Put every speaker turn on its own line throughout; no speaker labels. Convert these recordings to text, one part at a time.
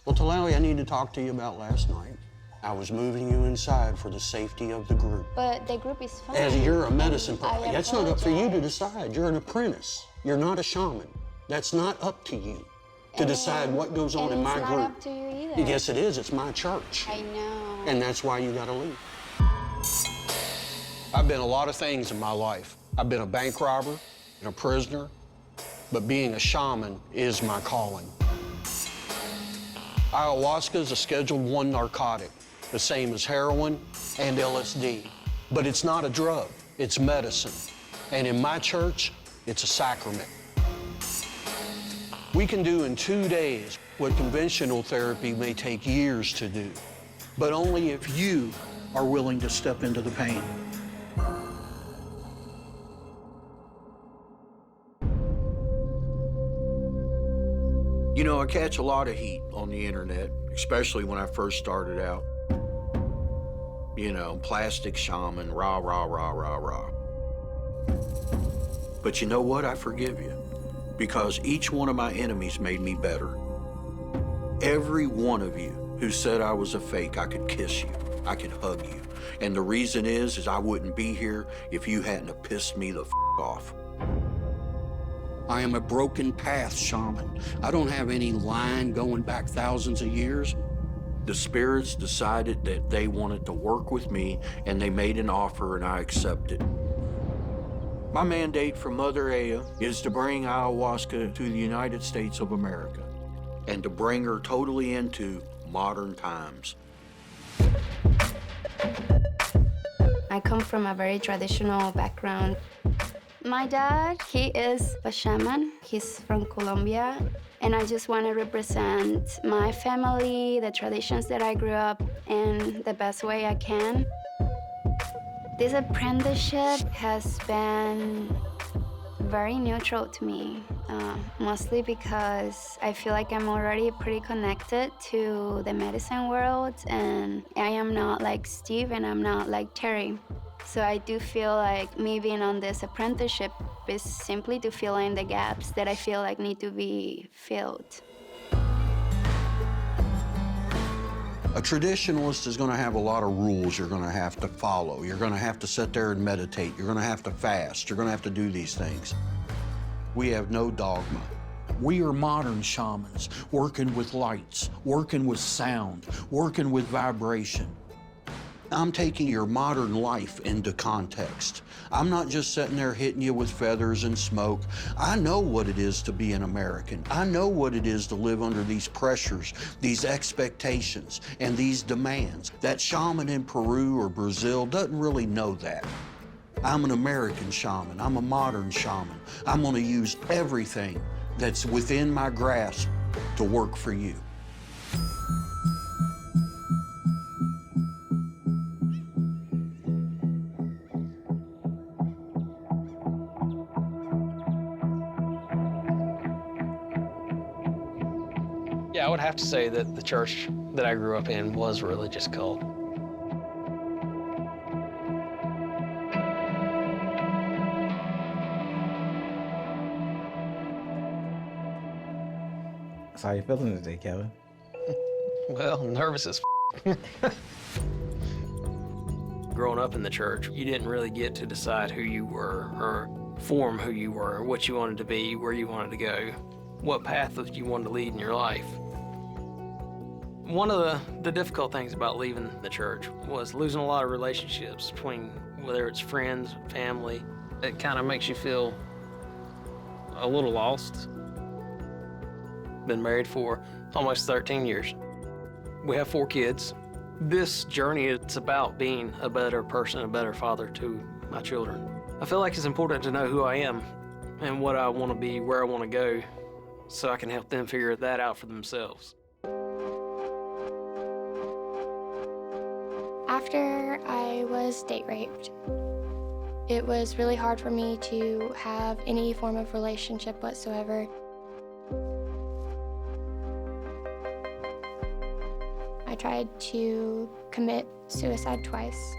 Well, Tlawil, I need to talk to you about last night. I was moving you inside for the safety of the group.
But the group is fine.
As you're a medicine
I
person, that's not up for you to
apologize.
decide. You're an apprentice. You're not a shaman. That's not up to you to decide what goes on in my
It's
group.
not up to you either.
Yes, it is. It's my church.
I know.
And that's why you gotta leave. I've been a lot of things in my life. I've been a bank robber and a prisoner, but being a shaman is my calling. Ayahuasca is a Schedule I narcotic, the same as heroin and LSD. But it's not a drug, it's medicine. And in my church, it's a sacrament. We can do in 2 days what conventional therapy may take years to do, but only if you are willing to step into the pain. You know, I catch a lot of heat on the internet, especially when I first started out. You know, plastic shaman, rah, rah, rah, rah, rah. But you know what? I forgive you, because each one of my enemies made me better. Every one of you who said I was a fake, I could kiss you, I could hug you. And the reason is I wouldn't be here if you hadn't have pissed me the off. I am a broken path shaman. I don't have any line going back thousands of years. The spirits decided that they wanted to work with me, and they made an offer, and I accepted. My mandate from Mother Aya is to bring ayahuasca to the United States of America and to bring her totally into modern times.
I come from a very traditional background. My dad, he is a shaman. He's from Colombia. And I just want to represent my family, the traditions that I grew up in, the best way I can. This apprenticeship has been very neutral to me, mostly because I feel like I'm already pretty connected to the medicine world, and I am not like Steve and I'm not like Teri. So I do feel like me being on this apprenticeship is simply to fill in the gaps that I feel like need to be filled.
A traditionalist is going to have a lot of rules you're going to have to follow. You're going to have to sit there and meditate. You're going to have to fast. You're going to have to do these things. We have no dogma. We are modern shamans, working with lights, working with sound, working with vibration. I'm taking your modern life into context. I'm not just sitting there hitting you with feathers and smoke. I know what it is to be an American. I know what it is to live under these pressures, these expectations, and these demands. That shaman in Peru or Brazil doesn't really know that. I'm an American shaman. I'm a modern shaman. I'm gonna use everything that's within my grasp to work for you.
Yeah, I would have to say that the church that I grew up in was a religious cult.
So how you feeling today, Kevin?
Well, nervous as Growing up in the church, you didn't really get to decide who you were or form who you were, what you wanted to be, where you wanted to go, what path that you wanted to lead in your life. One of the difficult things about leaving the church was losing a lot of relationships between whether it's friends, family. It kind of makes you feel a little lost. Been married for almost 13 years. We have 4 kids. This journey is about being a better person, a better father to my children. I feel like it's important to know who I am and what I want to be, where I want to go, so I can help them figure that out for themselves.
After I was date raped, it was really hard for me to have any form of relationship whatsoever. I tried to commit suicide twice.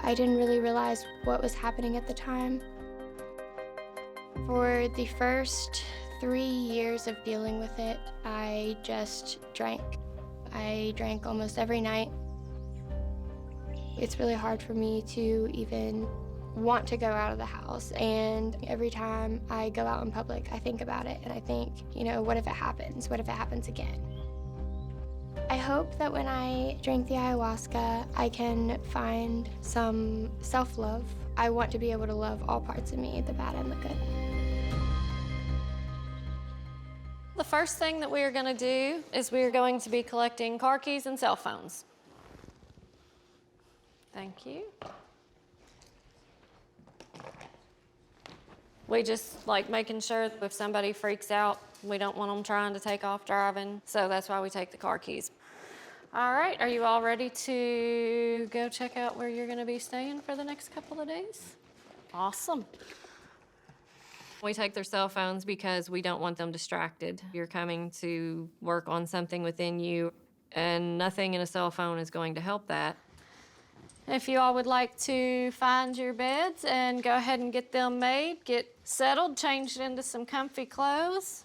I didn't really realize what was happening at the time. For the first 3 years of dealing with it, I I just drank. I drank almost every night. It's really hard for me to even want to go out of the house, and every time I go out in public, I think about it, and I think, you know, what if it happens? What if it happens again? I hope that when I drink the ayahuasca, I can find some self-love. I want to be able to love all parts of me, the bad and the good.
The first thing that we are going to do is we are going to be collecting car keys and cell phones. Thank you. We just like making sure that if somebody freaks out, we don't want them trying to take off driving, so that's why we take the car keys. All right, are you all ready to go check out where you're going to be staying for the next couple of days? Awesome. We take their cell phones because we don't want them distracted. You're coming to work on something within you, and nothing in a cell phone is going to help that. If you all would like to find your beds and go ahead and get them made, get settled, changed into some comfy clothes.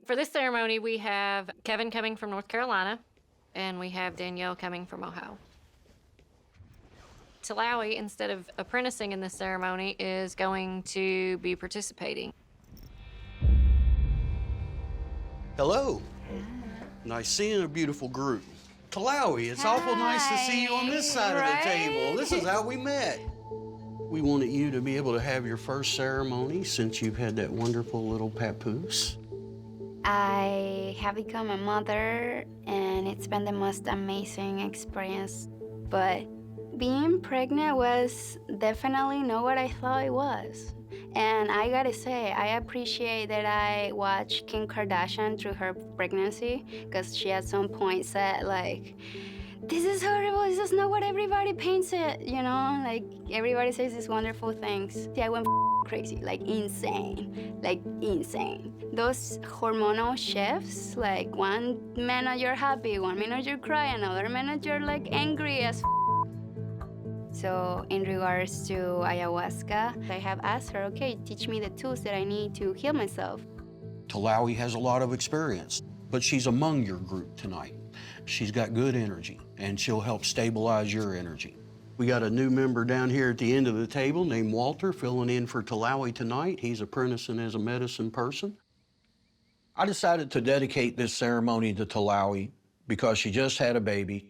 For this ceremony, we have Kevin coming from North Carolina, and we have Danielle coming from Ohio. Tlawil, instead of apprenticing in this ceremony, is going to be participating.
Hello. Nice seeing a beautiful group. Tlawil, it's awful nice to see you on this side of the table. This is how we met. We wanted you to be able to have your first ceremony since you've had that wonderful little papoose.
I have become a mother, and it's been the most amazing experience. But being pregnant was definitely not what I thought it was. And I gotta say, I appreciate that I watched Kim Kardashian through her pregnancy, because she at some point said, like, this is horrible, this is not what everybody paints it, you know? Like, everybody says these wonderful things. I went crazy, like insane. Those hormonal shifts, like 1 minute you're happy, 1 minute you're crying, another minute you're like angry as So in regards to ayahuasca, I have asked her, okay, teach me the tools that I need to heal myself.
Tlawil has a lot of experience, but she's among your group tonight. She's got good energy, and she'll help stabilize your energy. We got a new member down here at the end of the table named Walter, filling in for Tlawil tonight. He's apprenticing as a medicine person. I decided to dedicate this ceremony to Tlawil because she just had a baby.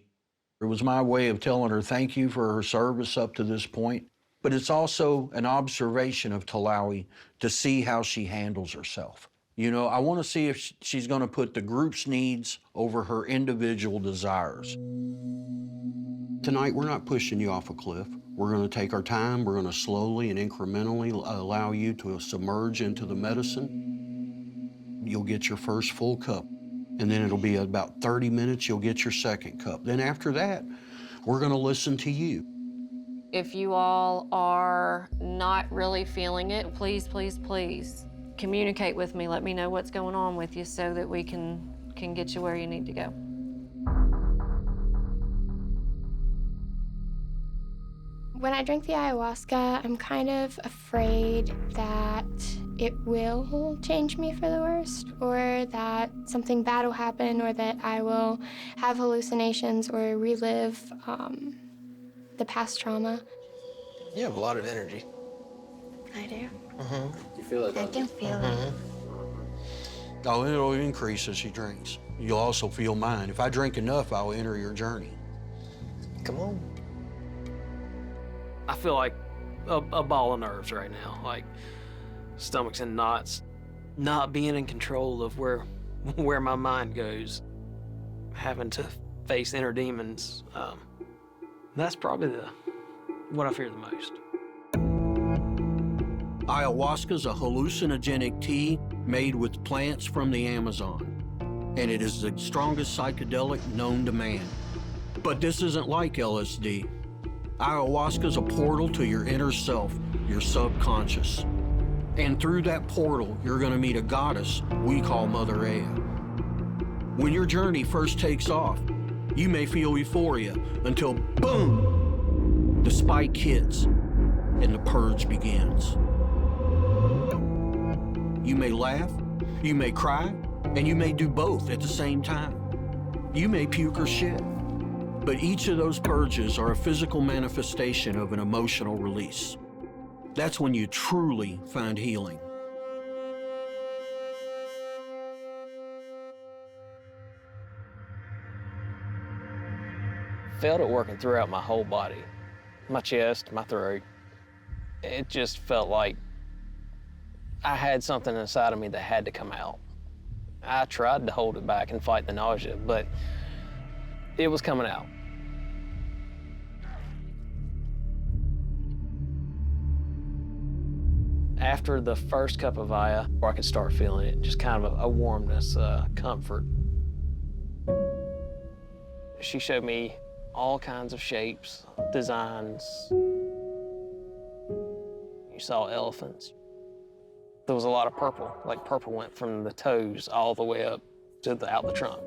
It was my way of telling her thank you for her service up to this point, but it's also an observation of Tlawil to see how she handles herself. You know, I want to see if she's going to put the group's needs over her individual desires. Tonight, we're not pushing you off a cliff. We're going to take our time. We're going to slowly and incrementally allow you to submerge into the medicine. You'll get your first full cup, and then it'll be about 30 minutes, you'll get your second cup. Then after that, we're going to listen to you.
If you all are not really feeling it, please, please, please communicate with me. Let me know what's going on with you so that we can get you where you need to go.
When I drink the ayahuasca, I'm kind of afraid that it will change me for the worst, or that something bad will happen, or that I will have hallucinations or relive the past trauma.
You have a lot of energy.
I do.
You feel it?
I can feel it.
Oh, it'll increase as she drinks. You'll also feel mine. If I drink enough, I'll enter your journey.
Come on.
I feel like a ball of nerves right now, like stomach's in knots, not being in control of where my mind goes, having to face inner demons. That's probably what I fear the most.
Ayahuasca is a hallucinogenic tea made with plants from the Amazon, and it is the strongest psychedelic known to man. But this isn't like LSD. Ayahuasca is a portal to your inner self, your subconscious. And through that portal, you're going to meet a goddess we call Mother Aya. When your journey first takes off, you may feel euphoria until, boom, the spike hits and the purge begins. You may laugh, you may cry, And you may do both at the same time. You may puke or shit. But each of those purges are a physical manifestation of an emotional release. That's when you truly find healing.
Felt it working throughout my whole body, my chest, my throat. It just felt like I had something inside of me that had to come out. I tried to hold it back and fight the nausea, but it was coming out. After the first cup of Aya, I could start feeling it, just kind of a warmness, comfort. She showed me all kinds of shapes, designs. You saw elephants. There was a lot of purple, like purple went from the toes all the way up to out the trunk.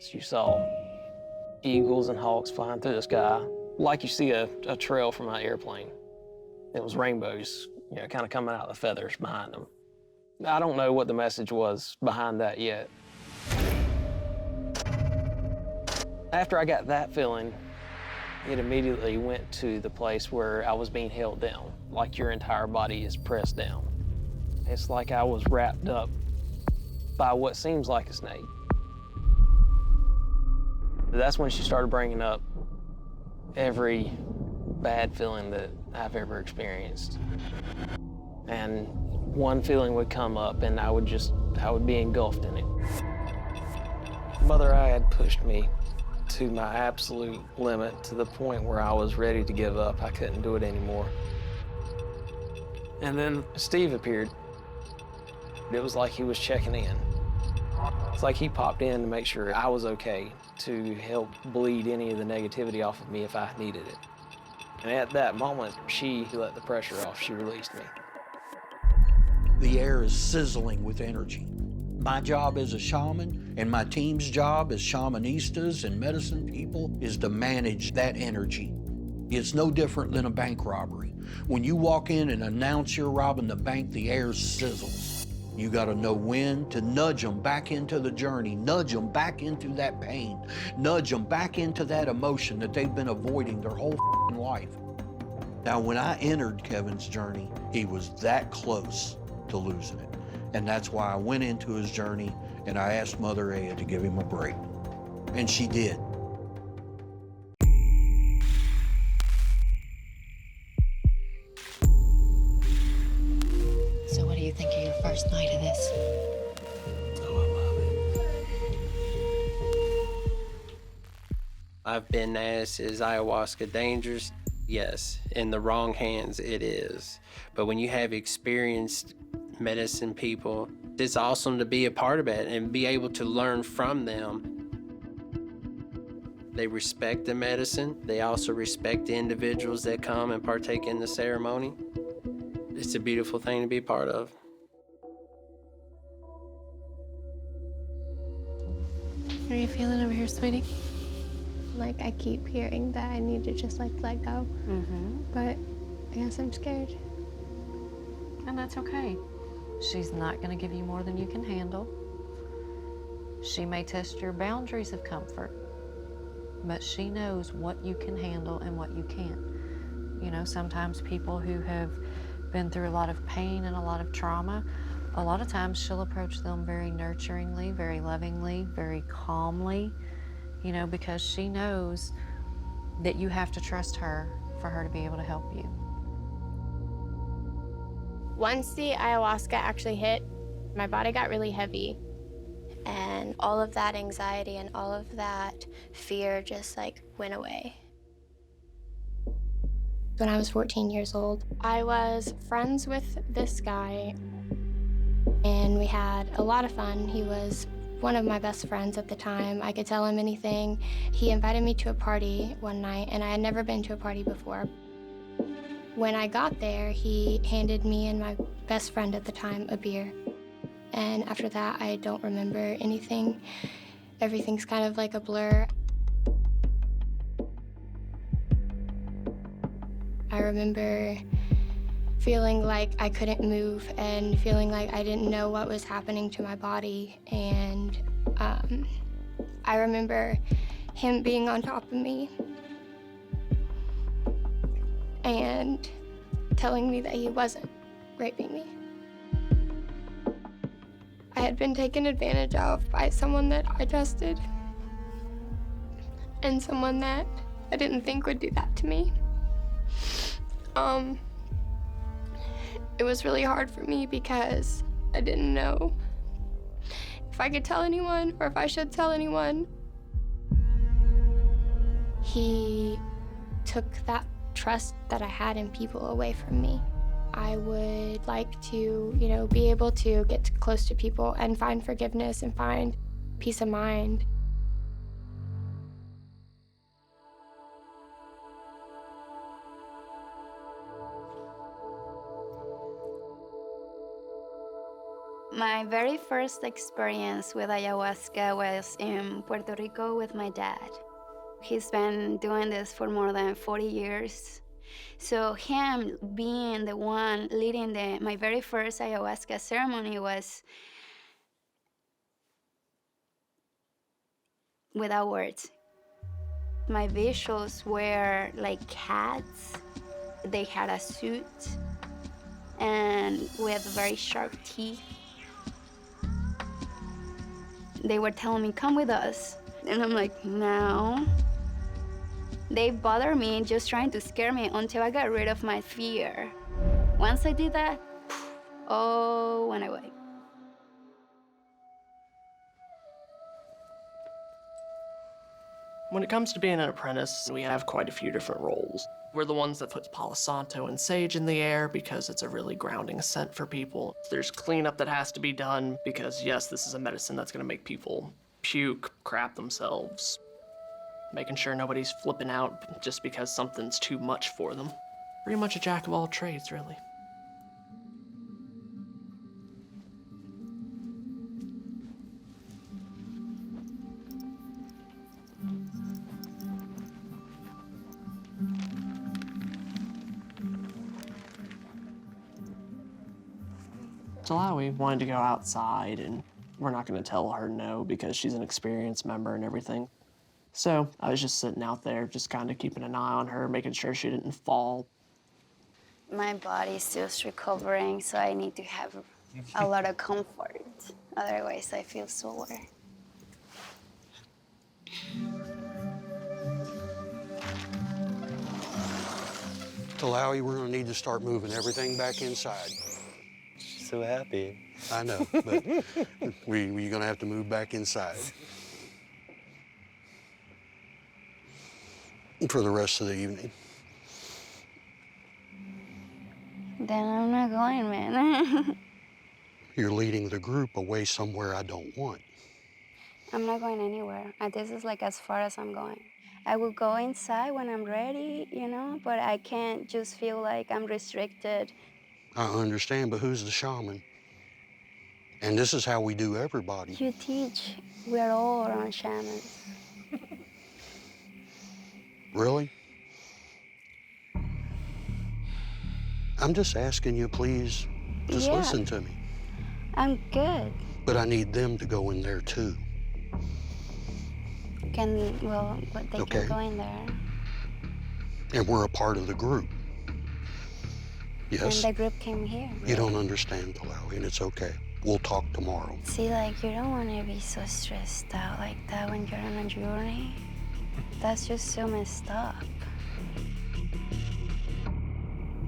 So you saw eagles and hawks flying through the sky, like you see a trail from an airplane. It was rainbows, you know, kind of coming out of the feathers behind them. I don't know what the message was behind that yet. After I got that feeling, it immediately went to the place where I was being held down, like your entire body is pressed down. It's like I was wrapped up by what seems like a snake. That's when she started bringing up every bad feeling that I've ever experienced. And one feeling would come up and I would be engulfed in it. Mother Aya had pushed me to my absolute limit, to the point where I was ready to give up. I couldn't do it anymore. And then Steve appeared. It was like he was checking in. It's like he popped in to make sure I was okay, to help bleed any of the negativity off of me if I needed it. And at that moment, she let the pressure off. She released me.
The air is sizzling with energy. My job as a shaman and my team's job as shamanistas and medicine people is to manage that energy. It's no different than a bank robbery. When you walk in and announce you're robbing the bank, the air sizzles. You gotta know when to nudge them back into the journey, nudge them back into that pain, nudge them back into that emotion that they've been avoiding their whole life. Now, when I entered Kevin's journey, he was that close to losing it. And that's why I went into his journey and I asked Mother Aya to give him a break. And she did.
So what do you think of your first night of this?
Oh, I love it. I've been asked, is ayahuasca dangerous? Yes, in the wrong hands it is. But when you have experienced medicine people, it's awesome to be a part of it and be able to learn from them. They respect the medicine. They also respect the individuals that come and partake in the ceremony. It's a beautiful thing to be a part of.
How are you feeling over here, sweetie?
Like, I keep hearing that I need to just, like, let go. But I guess I'm scared.
And that's okay. She's not going to give you more than you can handle. She may test your boundaries of comfort, but she knows what you can handle and what you can't. You know, sometimes people who have been through a lot of pain and a lot of trauma, a lot of times she'll approach them very nurturingly, very lovingly, very calmly, you know, because she knows that you have to trust her for her to be able to help you.
Once the ayahuasca actually hit, my body got really heavy. And all of that anxiety and all of that fear just, like, went away. When I was 14 years old, I was friends with this guy, and we had a lot of fun. He was one of my best friends at the time. I could tell him anything. He invited me to a party one night, and I had never been to a party before. When I got there, he handed me and my best friend at the time a beer. And after that, I don't remember anything. Everything's kind of like a blur. I remember feeling like I couldn't move and feeling like I didn't know what was happening to my body. And I remember him being on top of me and telling me that he wasn't raping me. I had been taken advantage of by someone that I trusted and someone that I didn't think would do that to me. It was really hard for me because I didn't know if I could tell anyone or if I should tell anyone. He took that trust that I had in people away from me. I would like to, be able to get close to people and find forgiveness and find peace of mind.
My very first experience with ayahuasca was in Puerto Rico with my dad. He's been doing this for more than 40 years. So him being the one leading my very first ayahuasca ceremony was without words. My visuals were like cats. They had a suit and with very sharp teeth. They were telling me, come with us. And I'm like, no. They bothered me just trying to scare me until I got rid of my fear. Once I did that, all went away.
When it comes to being an apprentice, we have quite a few different roles. We're the ones that put Palo Santo and sage in the air because it's a really grounding scent for people. There's cleanup that has to be done because, yes, this is a medicine that's going to make people puke, crap themselves. Making sure nobody's flipping out just because something's too much for them. Pretty much a jack of all trades, really. Tlawil wanted to go outside, and we're not going to tell her no because she's an experienced member and everything. So I was just sitting out there, just kind of keeping an eye on her, making sure she didn't fall.
My body's just recovering, so I need to have a lot of comfort. Otherwise, I feel sore.
Tlawil, we're gonna need to start moving everything back inside.
So happy.
I know, but we're gonna have to move back inside. For the rest of the evening.
Then I'm not going, man.
You're leading the group away somewhere I don't want.
I'm not going anywhere. This is like as far as I'm going. I will go inside when I'm ready, but I can't just feel like I'm restricted.
I understand, but who's the shaman? And this is how we do everybody.
You teach. We're all around shamans.
Really? I'm just asking you, please, just listen to me.
I'm good.
But I need them to go in there too.
They can go in there.
And we're a part of the group. Yes?
And the group came here.
You don't understand, Tlawil, and it's okay. We'll talk tomorrow.
See, you don't want to be so stressed out like that when you're on a journey. That's just so messed up.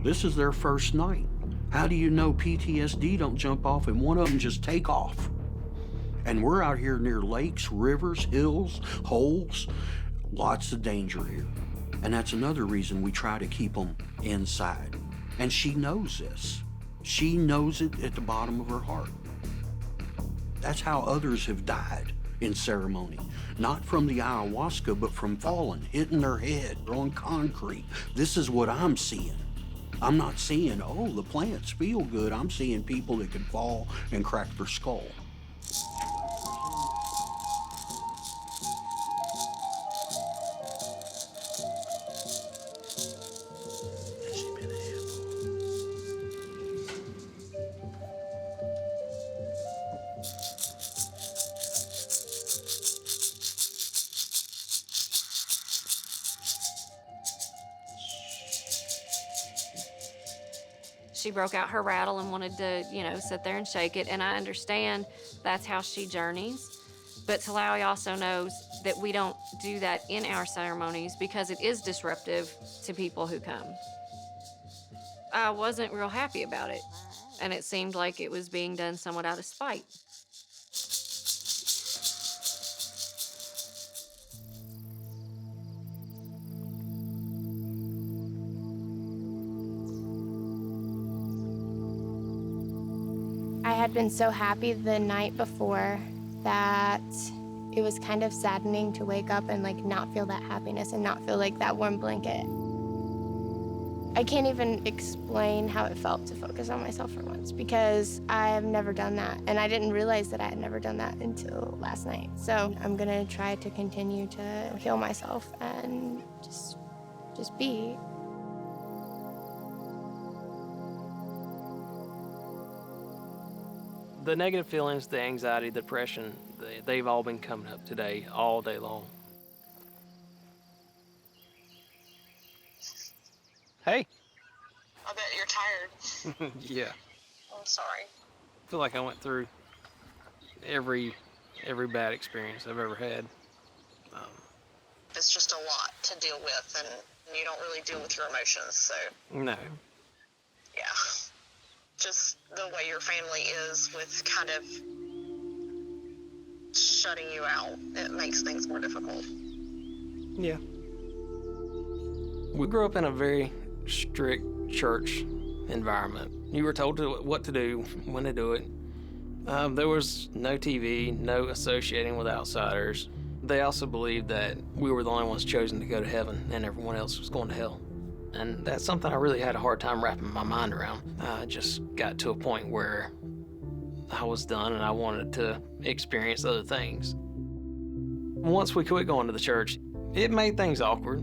This is their first night. How do you know PTSD don't jump off and one of them just take off? And we're out here near lakes, rivers, hills, holes. Lots of danger here. And that's another reason we try to keep them inside. And she knows this. She knows it at the bottom of her heart. That's how others have died in ceremony. Not from the ayahuasca, but from falling, hitting their head on concrete. This is what I'm seeing. I'm not seeing, oh, the plants feel good. I'm seeing people that could fall and crack their skull.
she broke out her rattle and wanted to, you know, sit there and shake it. And I understand that's how she journeys. But Tlawil also knows that we don't do that in our ceremonies because it is disruptive to people who come. I wasn't real happy about it, and it seemed like it was being done somewhat out of spite.
I had been so happy the night before that it was kind of saddening to wake up and like not feel that happiness and not feel like that warm blanket. I can't even explain how it felt to focus on myself for once because I've never done that, and I didn't realize that I had never done that until last night. So I'm gonna try to continue to heal myself and just be.
The negative feelings, the anxiety, the depression, they've all been coming up today, all day long. Hey.
I bet you're tired.
Yeah.
I'm sorry.
I feel like I went through every bad experience I've ever had.
It's just a lot to deal with, and you don't really deal with your emotions, so.
No.
Yeah. Just the way your family is with kind of shutting you out, it makes things more difficult.
Yeah. We grew up in a very strict church environment. You were told what to do, when to do it. There was no TV, no associating with outsiders. They also believed that we were the only ones chosen to go to heaven and everyone else was going to hell. And that's something I really had a hard time wrapping my mind around. I just got to a point where I was done and I wanted to experience other things. Once we quit going to the church, it made things awkward.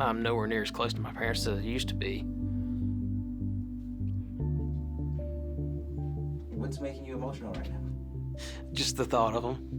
I'm nowhere near as close to my parents as I used to be.
What's making you emotional right now?
Just the thought of them.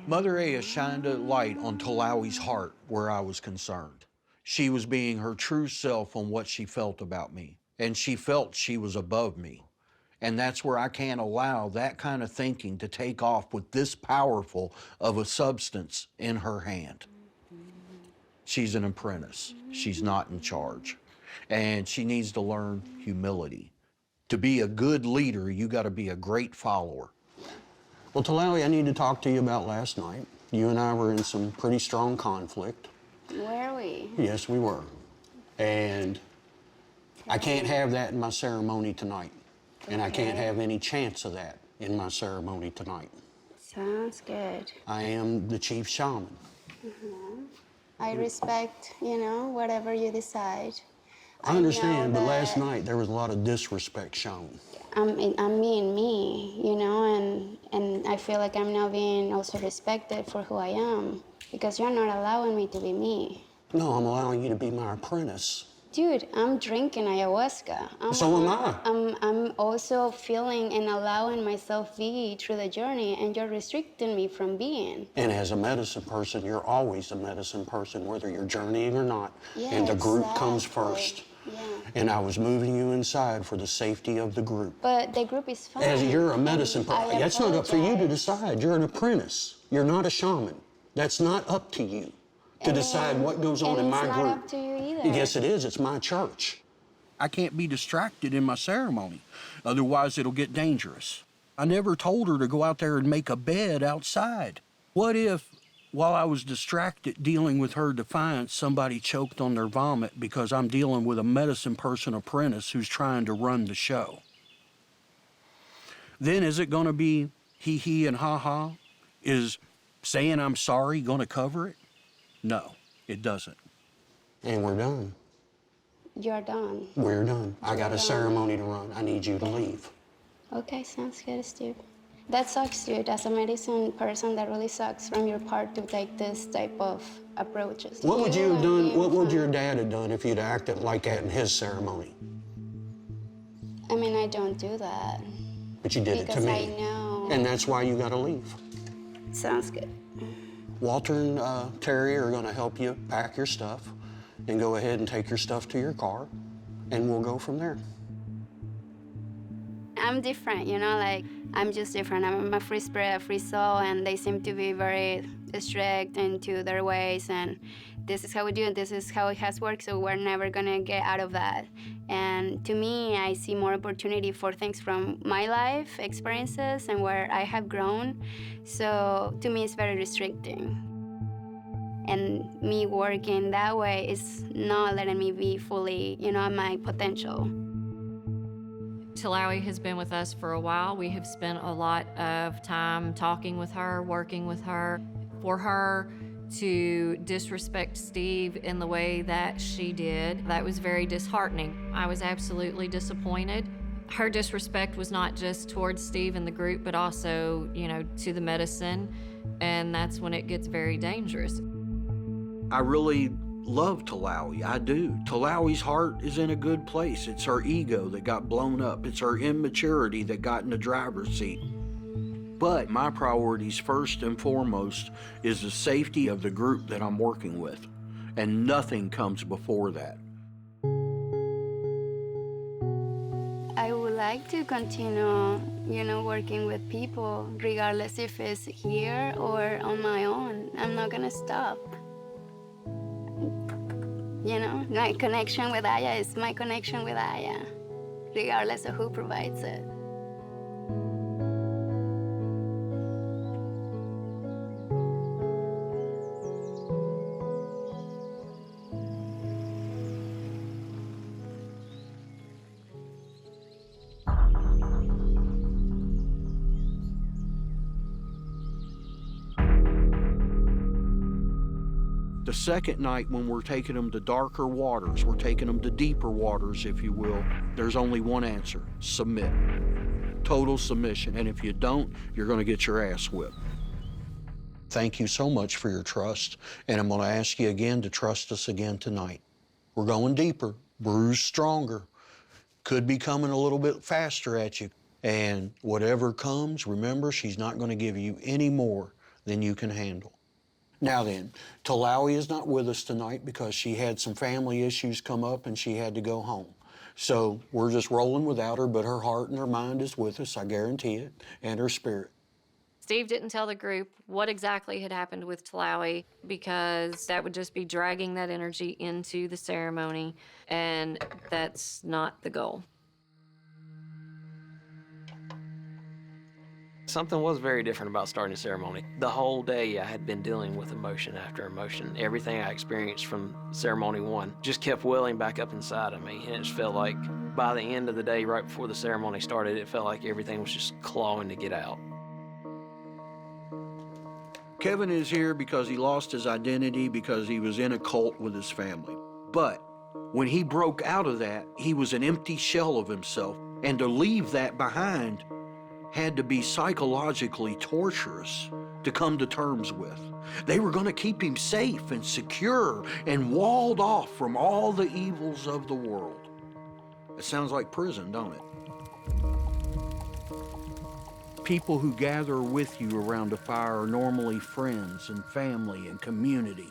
Mother Aya shined a light on Tlawil's heart where I was concerned. She was being her true self on what she felt about me, and she felt she was above me. And that's where I can't allow that kind of thinking to take off with this powerful of a substance in her hand. She's an apprentice. She's not in charge. And she needs to learn humility. To be a good leader, you got to be a great follower. Well, Tlawil, I need to talk to you about last night. You and I were in some pretty strong conflict.
Were we?
Yes, we were. And I can't have that in my ceremony tonight. And I can't have any chance of that in my ceremony tonight.
Sounds good.
I am the chief shaman.
I respect, you know, whatever you decide.
I understand,
know
but last
that
night there was a lot of disrespect shown.
I'm being me, you know, and I feel like I'm now being also respected for who I am because you're not allowing me to be me.
No, I'm allowing you to be my apprentice.
Dude, I'm drinking ayahuasca.
So am I.
I'm also feeling and allowing myself be through the journey, and you're restricting me from being.
And as a medicine person, you're always a medicine person, whether you're journeying or not.
Yeah,
and the group comes
exactly.
first.
Yeah.
And I was moving you inside for the safety of the group.
But the group is fine.
As you're a medicine
I
person, that's not up for you to
apologize.
decide. You're an apprentice. You're not a shaman. That's not up to you to decide what goes on in my
it's
group.
not up to you either.
Yes, it is. It's my church. I can't be distracted in my ceremony. Otherwise, it'll get dangerous. I never told her to go out there and make a bed outside. What if, while I was distracted dealing with her defiance, somebody choked on their vomit because I'm dealing with a medicine person apprentice who's trying to run the show? Then is it going to be hee-hee and ha-ha? Is saying I'm sorry going to cover it? No, it doesn't. And we're done.
You're done.
We're done. I got a ceremony to run. I need you to leave.
Okay, sounds good, Steve. That sucks, dude. As a medicine person, that really sucks from your part to take this type of approaches.
What would you have done? What would your dad have done if you'd acted like that in his ceremony?
I mean, I don't do that.
But you did it to me.
Because I know.
And that's why you got to leave.
Sounds good.
Walter and Teri are going to help you pack your stuff and go ahead and take your stuff to your car, and we'll go from there.
I'm different, you know, like, I'm just different. I'm a free spirit, a free soul, and they seem to be very strict into their ways, and this is how we do it, this is how it has worked, so we're never gonna get out of that. And to me, I see more opportunity for things from my life experiences and where I have grown, so to me, it's very restricting. And me working that way is not letting me be fully, you know, at my potential.
Tlawil has been with us for a while. We have spent a lot of time talking with her, working with her. For her to disrespect Steve in the way that she did, that was very disheartening. I was absolutely disappointed. Her disrespect was not just towards Steve and the group, but also, you know, to the medicine, and that's when it gets very dangerous.
I really love Tlawil, I do. Tlawil's heart is in a good place. It's her ego that got blown up. It's her immaturity that got in the driver's seat. But my priorities first and foremost is the safety of the group that I'm working with, and nothing comes before that.
I would like to continue, you know, working with people, regardless if it's here or on my own. I'm not gonna stop. You know, my connection with Aya is my connection with Aya, regardless of who provides it.
The second night, when we're taking them to darker waters, we're taking them to deeper waters, if you will, there's only one answer: submit. Total submission. And if you don't, you're going to get your ass whipped. Thank you so much for your trust. And I'm going to ask you again to trust us again tonight. We're going deeper, bruised stronger. Could be coming a little bit faster at you. And whatever comes, remember, she's not going to give you any more than you can handle. Now then, Tlawil is not with us tonight because she had some family issues come up and she had to go home. So we're just rolling without her, but her heart and her mind is with us, I guarantee it, and her spirit.
Steve didn't tell the group what exactly had happened with Tlawil because that would just be dragging that energy into the ceremony, and that's not the goal.
Something was very different about starting a ceremony. The whole day I had been dealing with emotion after emotion. Everything I experienced from ceremony one just kept welling back up inside of me, and it just felt like by the end of the day, right before the ceremony started, it felt like everything was just clawing to get out.
Kevin is here because he lost his identity because he was in a cult with his family. But when he broke out of that, he was an empty shell of himself, and to leave that behind had to be psychologically torturous to come to terms with. They were going to keep him safe and secure and walled off from all the evils of the world. It sounds like prison, don't it? People who gather with you around a fire are normally friends and family and community.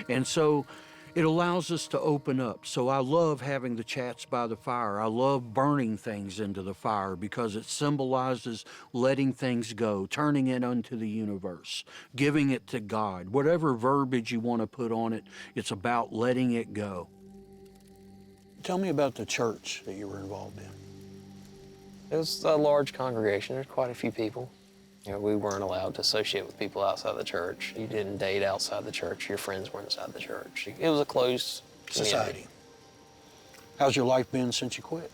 And so it allows us to open up. So I love having the chats by the fire. I love burning things into the fire because it symbolizes letting things go, turning it unto the universe, giving it to God. Whatever verbiage you want to put on it, it's about letting it go. Tell me about the church that you were involved in.
It was a large congregation. There's quite a few people. You know, we weren't allowed to associate with people outside the church. You didn't date outside the church. Your friends weren't inside the church. It was a closed
society. How's your life been since you quit?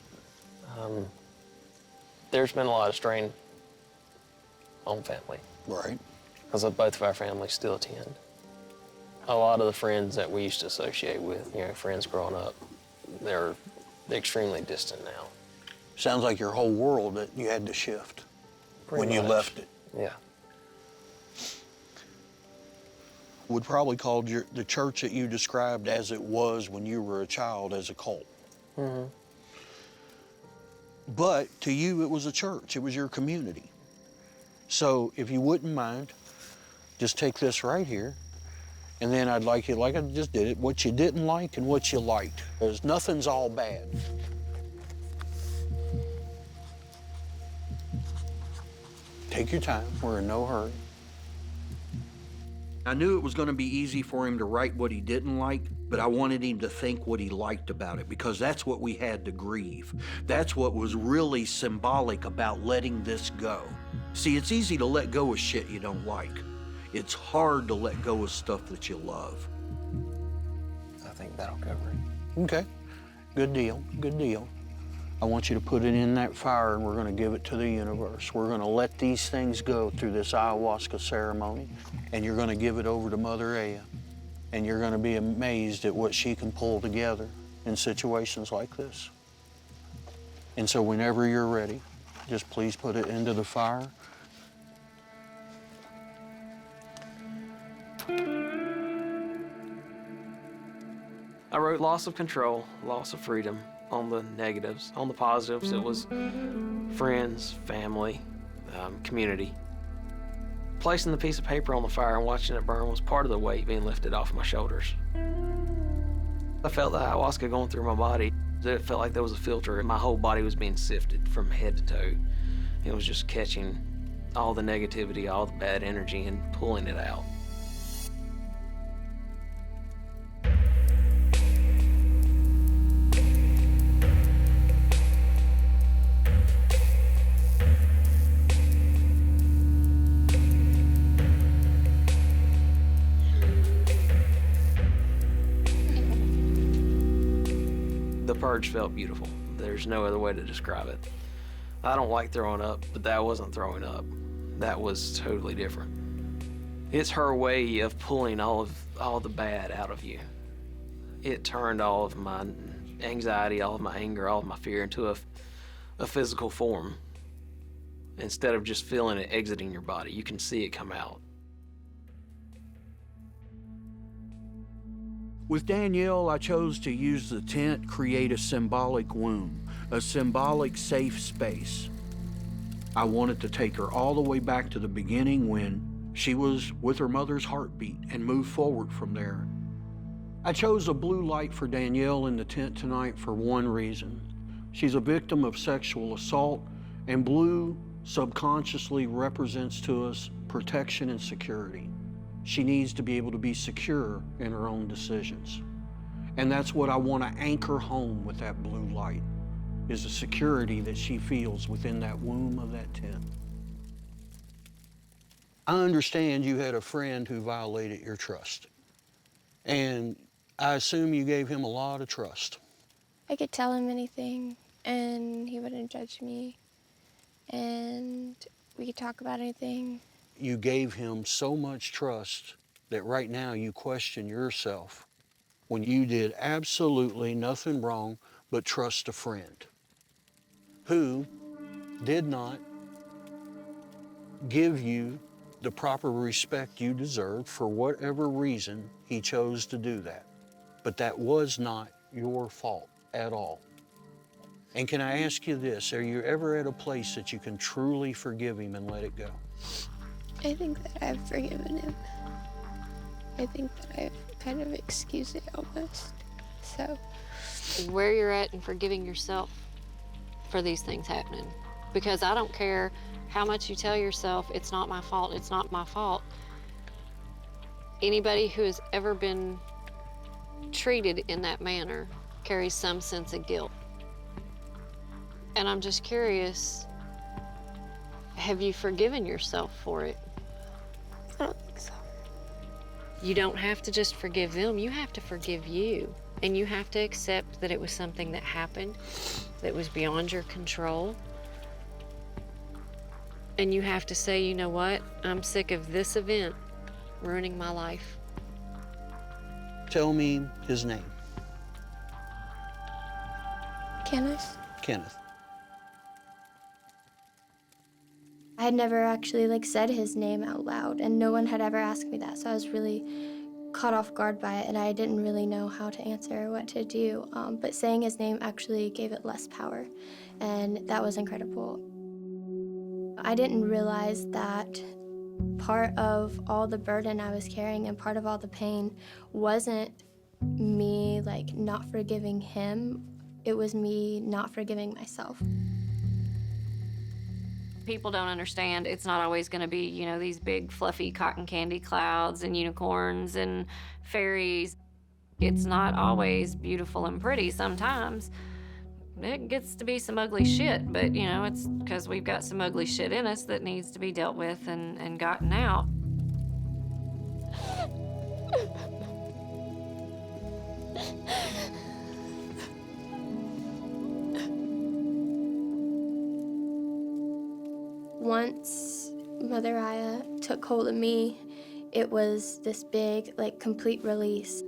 There's been a lot of strain on family.
Right.
Because both of our families still attend. A lot of the friends that we used to associate with, you know, friends growing up, they're extremely distant now.
Sounds like your whole world that you had to shift when you left it.
Yeah.
Would probably call the church that you described as it was when you were a child as a cult.
Mm-hmm.
But to you, it was a church. It was your community. So if you wouldn't mind, just take this right here, and then I'd like you, like I just did it, what you didn't like and what you liked. Because nothing's all bad. Take your time. We're in no hurry. I knew it was going to be easy for him to write what he didn't like, but I wanted him to think what he liked about it, because that's what we had to grieve. That's what was really symbolic about letting this go. See, it's easy to let go of shit you don't like. It's hard to let go of stuff that you love.
I think that'll cover it.
Okay, good deal, good deal. I want you to put it in that fire, and we're going to give it to the universe. We're going to let these things go through this ayahuasca ceremony, and you're going to give it over to Mother Aya, and you're going to be amazed at what she can pull together in situations like this. And so whenever you're ready, just please put it into the fire.
I wrote loss of control, loss of freedom on the negatives. On the positives, it was friends, family, community. Placing the piece of paper on the fire and watching it burn was part of the weight being lifted off my shoulders. I felt the ayahuasca going through my body. It felt like there was a filter, and my whole body was being sifted from head to toe. It was just catching all the negativity, all the bad energy, and pulling it out. The purge felt beautiful. There's no other way to describe it. I don't like throwing up, but that wasn't throwing up. That was totally different. It's her way of pulling all the bad out of you. It turned all of my anxiety, all of my anger, all of my fear into a physical form. Instead of just feeling it exiting your body, you can see it come out.
With Danielle, I chose to use the tent, create a symbolic womb, a symbolic safe space. I wanted to take her all the way back to the beginning when she was with her mother's heartbeat and move forward from there. I chose a blue light for Danielle in the tent tonight for one reason. She's a victim of sexual assault, and blue subconsciously represents to us protection and security. She needs to be able to be secure in her own decisions. And that's what I want to anchor home with that blue light, is the security that she feels within that womb of that tent. I understand you had a friend who violated your trust. And I assume you gave him a lot of trust.
I could tell him anything, and he wouldn't judge me. And we could talk about anything.
You gave him so much trust that right now you question yourself when you did absolutely nothing wrong but trust a friend who did not give you the proper respect you deserved for whatever reason he chose to do that. But that was not your fault at all. And can I ask you this, are you ever at a place that you can truly forgive him and let it go?
I think that I've forgiven him. I think that I've kind of excused it almost. So,
Where you're at in forgiving yourself for these things happening. Because I don't care how much you tell yourself, it's not my fault, it's not my fault. Anybody who has ever been treated in that manner carries some sense of guilt. And I'm just curious, have you forgiven yourself for it?
I don't think so.
You don't have to just forgive them, you have to forgive you. And you have to accept that it was something that happened that was beyond your control. And you have to say, you know what? I'm sick of this event ruining my life.
Tell me his name.
Kenneth.
Kenneth.
I had never actually said his name out loud, and no one had ever asked me that, so I was really caught off guard by it, and I didn't really know how to answer or what to do. But saying his name actually gave it less power, and that was incredible. I didn't realize that part of all the burden I was carrying and part of all the pain wasn't me not forgiving him, it was me not forgiving myself.
People don't understand it's not always going to be, these big fluffy cotton candy clouds and unicorns and fairies. It's not always beautiful and pretty. Sometimes it gets to be some ugly shit, but it's because we've got some ugly shit in us that needs to be dealt with and gotten out.
Once Mother Aya took hold of me, it was this big, complete release.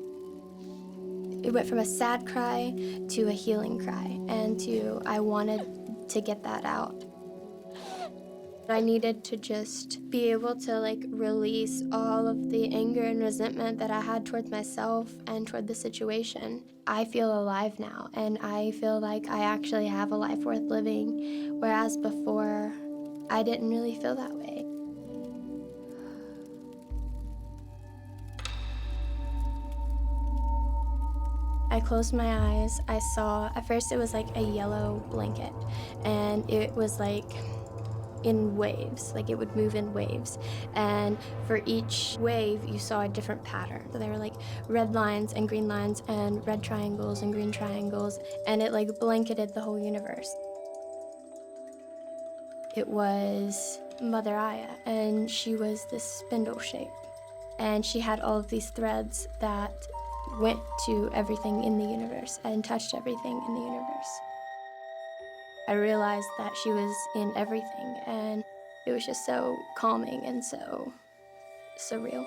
It went from a sad cry to a healing cry, and I wanted to get that out. I needed to just be able to release all of the anger and resentment that I had towards myself and toward the situation. I feel alive now, and I feel like I actually have a life worth living, whereas before, I didn't really feel that way. I closed my eyes. I saw, at first it was a yellow blanket, and it was in waves, it would move in waves. And for each wave, you saw a different pattern. So there were red lines and green lines and red triangles and green triangles, and it blanketed the whole universe. It was Mother Aya, and she was this spindle shape. And she had all of these threads that went to everything in the universe and touched everything in the universe. I realized that she was in everything, and it was just so calming and so surreal.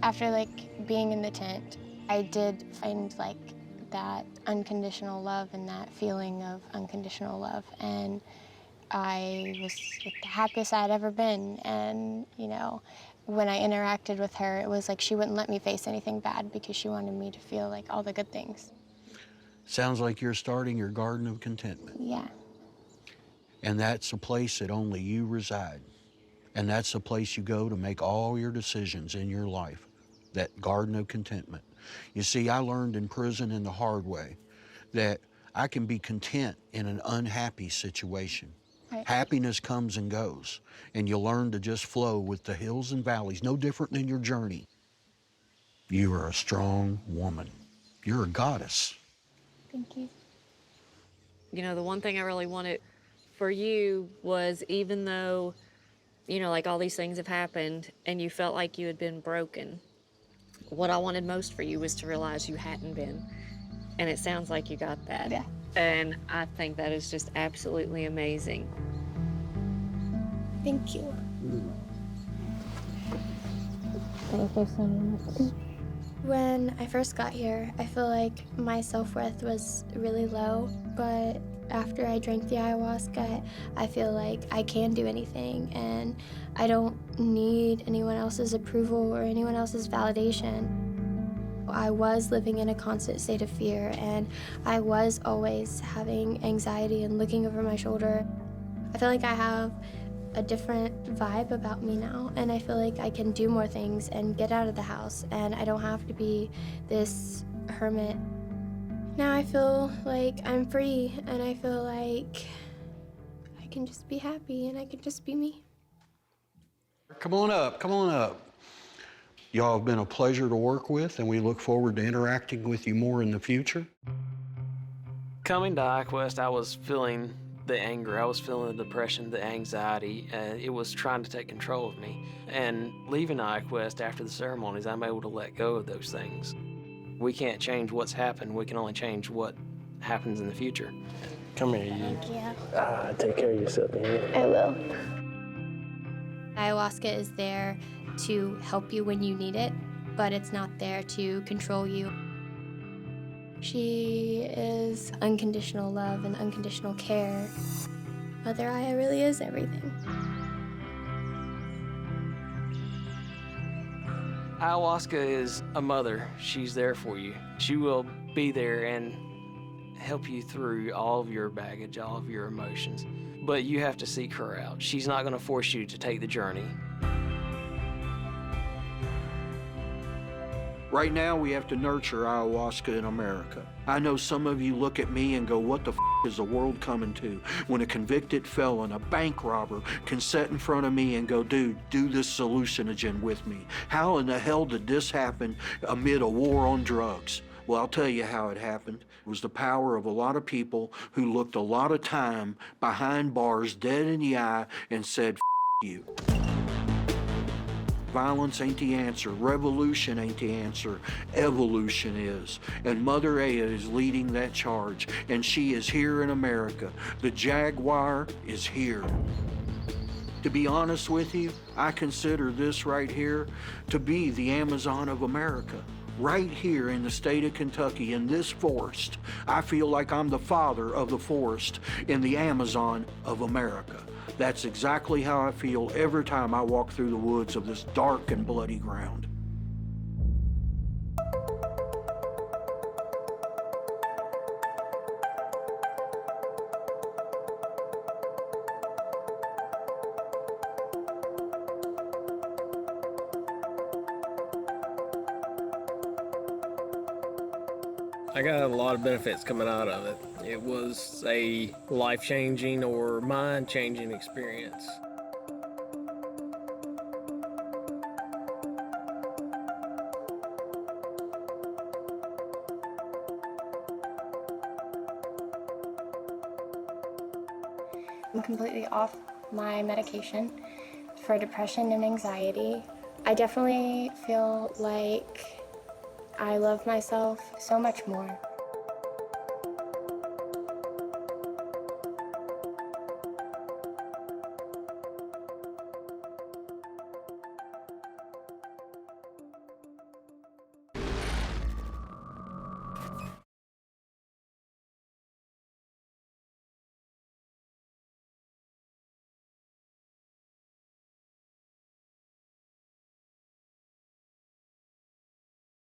After being in the tent, I did find that unconditional love and that feeling of unconditional love, and I was the happiest I'd ever been. And when I interacted with her, it was she wouldn't let me face anything bad because she wanted me to feel all the good things.
Sounds like you're starting your garden of contentment.
Yeah.
And that's a place that only you reside. And that's the place you go to make all your decisions in your life, that garden of contentment. You see, I learned in prison in the hard way that I can be content in an unhappy situation.
Right.
Happiness comes and goes, and you learn to just flow with the hills and valleys, no different than your journey. You are a strong woman. You're a goddess.
Thank you.
The one thing I really wanted for you was, even though, all these things have happened and you felt like you had been broken, what I wanted most for you was to realize you hadn't been. And it sounds like you got that.
Yeah.
And I think that is just absolutely amazing.
Thank you.
Thank you so much.
When I first got here, I feel like my self-worth was really low, but after I drank the ayahuasca, I feel like I can do anything, and I don't need anyone else's approval or anyone else's validation. I was living in a constant state of fear, and I was always having anxiety and looking over my shoulder. I feel like I have a different vibe about me now, and I feel like I can do more things and get out of the house, and I don't have to be this hermit. Now I feel like I'm free, and I feel like I can just be happy, and I can just be me.
Come on up, come on up. Y'all have been a pleasure to work with, and we look forward to interacting with you more in the future.
Coming to Ayahuasca, I was feeling the anger, I was feeling the depression, the anxiety, and it was trying to take control of me. And leaving Ayahuasca after the ceremonies, I'm able to let go of those things. We can't change what's happened, we can only change what happens in the future.
Come here, you.
Thank you.
Take care of yourself, man.
I will. Ayahuasca is there to help you when you need it, but it's not there to control you. She is unconditional love and unconditional care. Mother Aya really is everything.
Ayahuasca is a mother. She's there for you. She will be there and help you through all of your baggage, all of your emotions. But you have to seek her out. She's not going to force you to take the journey.
Right now, we have to nurture ayahuasca in America. I know some of you look at me and go, what the is the world coming to? When a convicted felon, a bank robber, can sit in front of me and go, dude, do this hallucinogen with me. How in the hell did this happen amid a war on drugs? Well, I'll tell you how it happened. It was the power of a lot of people who looked a lot of time behind bars, dead in the eye, and said, you. Violence ain't the answer. Revolution ain't the answer. Evolution is. And Mother Aya is leading that charge. And she is here in America. The Jaguar is here. To be honest with you, I consider this right here to be the Amazon of America. Right here in the state of Kentucky, in this forest, I feel like I'm the father of the forest in the Amazon of America. That's exactly how I feel every time I walk through the woods of this dark and bloody ground.
I got a lot of benefits coming out of it. It was a life-changing or mind-changing experience.
I'm completely off my medication for depression and anxiety. I definitely feel like I love myself so much more.